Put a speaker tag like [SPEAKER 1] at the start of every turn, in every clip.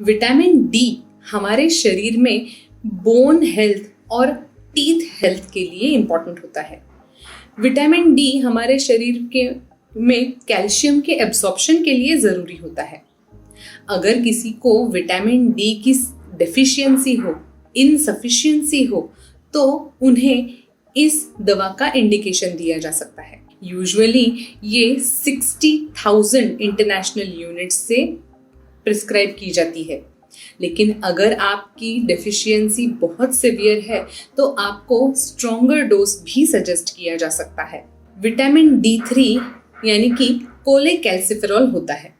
[SPEAKER 1] Vitamin D हमारे शरीर में बोन हेल्थ और टीथ हेल्थ के लिए इम्पॉर्टेंट होता है। विटामिन डी हमारे शरीर के में कैल्शियम के एब्जॉर्प्शन के लिए ज़रूरी होता है। अगर किसी को विटामिन डी की डेफिशिएंसी हो, इनसफिशिएंसी हो, तो उन्हें इस दवा का इंडिकेशन दिया जा सकता है। यूजुअली ये 60,000 इंटरनेशनल यूनिट्स से प्रिस्क्राइब की जाती है, लेकिन अगर आपकी डेफिशिएंसी बहुत सिवियर है तो आपको स्ट्रॉन्गर डोज भी सजेस्ट किया जा सकता है। विटामिन D3 यानी कि कोलेकैल्सिफेरॉल होता है।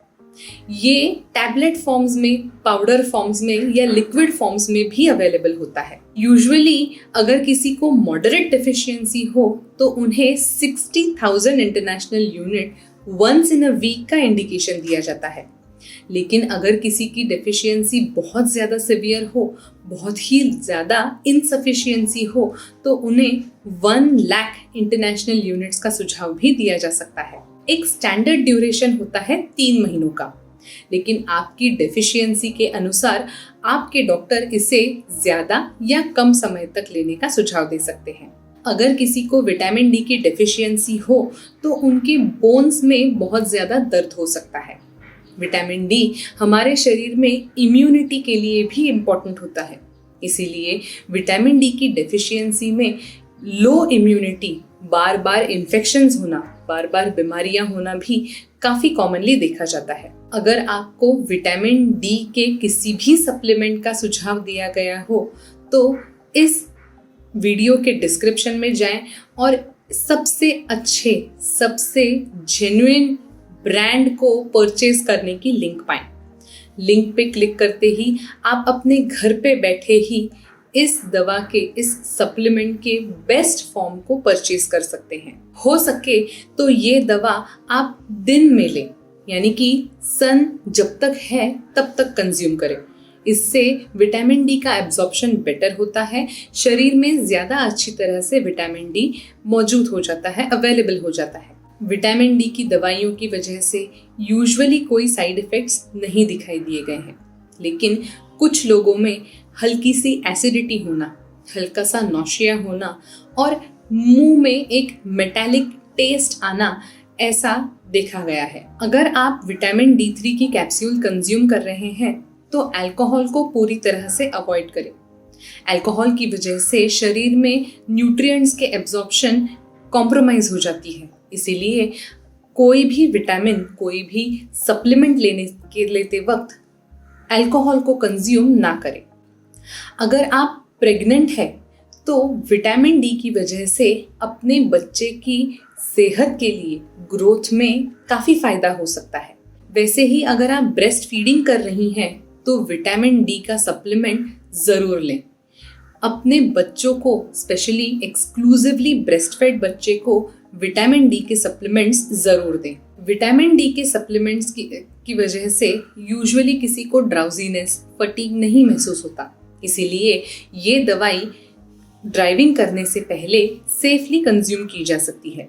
[SPEAKER 1] ये टैबलेट फॉर्म्स में, पाउडर फॉर्म्स में या लिक्विड फॉर्म्स में भी अवेलेबल होता है। यूजुअली अगर किसी को मॉडरेट डेफिशिएंसी हो तो उन्हें 60,000 international unit once in a week का इंडिकेशन दिया जाता है। लेकिन अगर किसी की डेफिशिएंसी बहुत ज़्यादा सिवियर हो, बहुत ही ज़्यादा इनसफिशिएंसी हो, तो उन्हें 1 लाख इंटरनेशनल यूनिट्स का सुझाव भी दिया जा सकता है। एक स्टैंडर्ड ड्यूरेशन होता है 3 महीनों का, लेकिन आपकी डेफिशिएंसी के अनुसार आपके डॉक्टर इसे ज़्यादा या कम समय तक लेने का सुझाव दे सकते हैं। अगर किसी को विटामिन डी की डेफिशिएंसी हो तो उनके बोन्स में बहुत ज़्यादा दर्द हो सकता है। विटामिन डी हमारे शरीर में इम्यूनिटी के लिए भी इम्पॉर्टेंट होता है, इसीलिए विटामिन डी की डेफिशिएंसी में लो इम्यूनिटी, बार बार इन्फेक्शंस होना, बार बार बीमारियां होना भी काफ़ी कॉमनली देखा जाता है। अगर आपको विटामिन डी के किसी भी सप्लीमेंट का सुझाव दिया गया हो तो इस वीडियो के डिस्क्रिप्शन में जाएं और सबसे अच्छे, सबसे जेन्युइन ब्रांड को परचेज करने की लिंक पाएं। लिंक पे क्लिक करते ही आप अपने घर पे बैठे ही इस दवा के, इस सप्लीमेंट के बेस्ट फॉर्म को परचेज कर सकते हैं। हो सके तो ये दवा आप दिन में लें, यानी कि सन जब तक है तब तक कंज्यूम करें। इससे विटामिन डी का एब्जॉर्प्शन बेटर होता है, शरीर में ज़्यादा अच्छी तरह से विटामिन डी मौजूद हो जाता है, अवेलेबल हो जाता है। विटामिन डी की दवाइयों की वजह से यूजुअली कोई साइड इफ़ेक्ट्स नहीं दिखाई दिए गए हैं, लेकिन कुछ लोगों में हल्की सी एसिडिटी होना, हल्का सा नौशिया होना और मुंह में एक मेटालिक टेस्ट आना, ऐसा देखा गया है। अगर आप विटामिन D3 की कैप्सूल कंज्यूम कर रहे हैं तो अल्कोहल को पूरी तरह से अवॉइड करें। अल्कोहल की वजह से शरीर में न्यूट्रिएंट्स के एब्जॉर्प्शन कॉम्प्रोमाइज हो जाती है, इसीलिए कोई भी विटामिन, कोई भी सप्लीमेंट लेते वक्त अल्कोहल को कंज्यूम ना करें। अगर आप प्रेग्नेंट हैं तो विटामिन डी की वजह से अपने बच्चे की सेहत के लिए, ग्रोथ में काफ़ी फ़ायदा हो सकता है। वैसे ही अगर आप ब्रेस्ट फीडिंग कर रही हैं तो विटामिन डी का सप्लीमेंट ज़रूर लें। अपने बच्चों को, स्पेशली एक्सक्लूसिवली ब्रेस्ट फेड बच्चे को विटामिन डी के सप्लीमेंट्स ज़रूर दें। विटामिन डी के सप्लीमेंट्स की वजह से यूजुअली किसी को ड्राउजीनेस, फटीग नहीं महसूस होता, इसीलिए ये दवाई ड्राइविंग करने से पहले सेफली कंज्यूम की जा सकती है।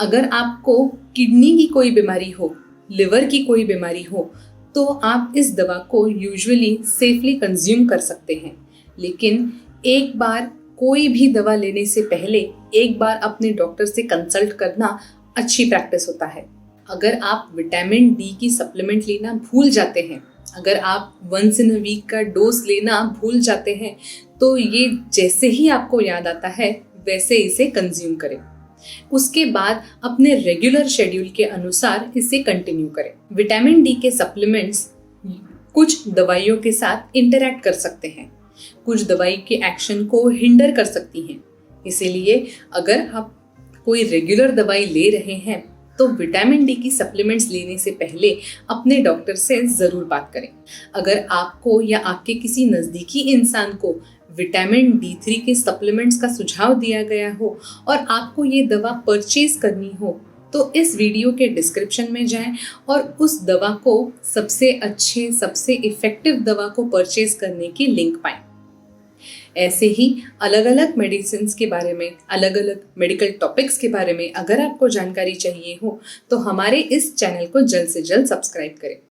[SPEAKER 1] अगर आपको किडनी की कोई बीमारी हो, लिवर की कोई बीमारी हो, तो आप इस दवा को यूजुअली सेफली कंज्यूम कर सकते हैं, लेकिन एक बार कोई भी दवा लेने से पहले एक बार अपने डॉक्टर से कंसल्ट करना अच्छी प्रैक्टिस होता है। अगर आप विटामिन डी की सप्लीमेंट लेना भूल जाते हैं, अगर आप वंस इन अ वीक का डोज लेना भूल जाते हैं, तो ये जैसे ही आपको याद आता है वैसे इसे कंज्यूम करें। उसके बाद अपने रेगुलर शेड्यूल के अनुसार इसे कंटिन्यू करें। विटामिन डी के सप्लीमेंट्स कुछ दवाइयों के साथ इंटरैक्ट कर सकते हैं, कुछ दवाई के एक्शन को हिंडर कर सकती हैं, इसीलिए अगर आप कोई रेगुलर दवाई ले रहे हैं तो विटामिन डी की सप्लीमेंट्स लेने से पहले अपने डॉक्टर से ज़रूर बात करें। अगर आपको या आपके किसी नज़दीकी इंसान को विटामिन D3 के सप्लीमेंट्स का सुझाव दिया गया हो और आपको ये दवा परचेज करनी हो तो इस वीडियो के डिस्क्रिप्शन में जाएं और उस दवा को, सबसे अच्छे, सबसे इफ़ेक्टिव दवा को परचेज करने की लिंक पाएं। ऐसे ही अलग अलग मेडिसिन्स के बारे में, अलग अलग मेडिकल टॉपिक्स के बारे में अगर आपको जानकारी चाहिए हो तो हमारे इस चैनल को जल्द से जल्द सब्सक्राइब करें।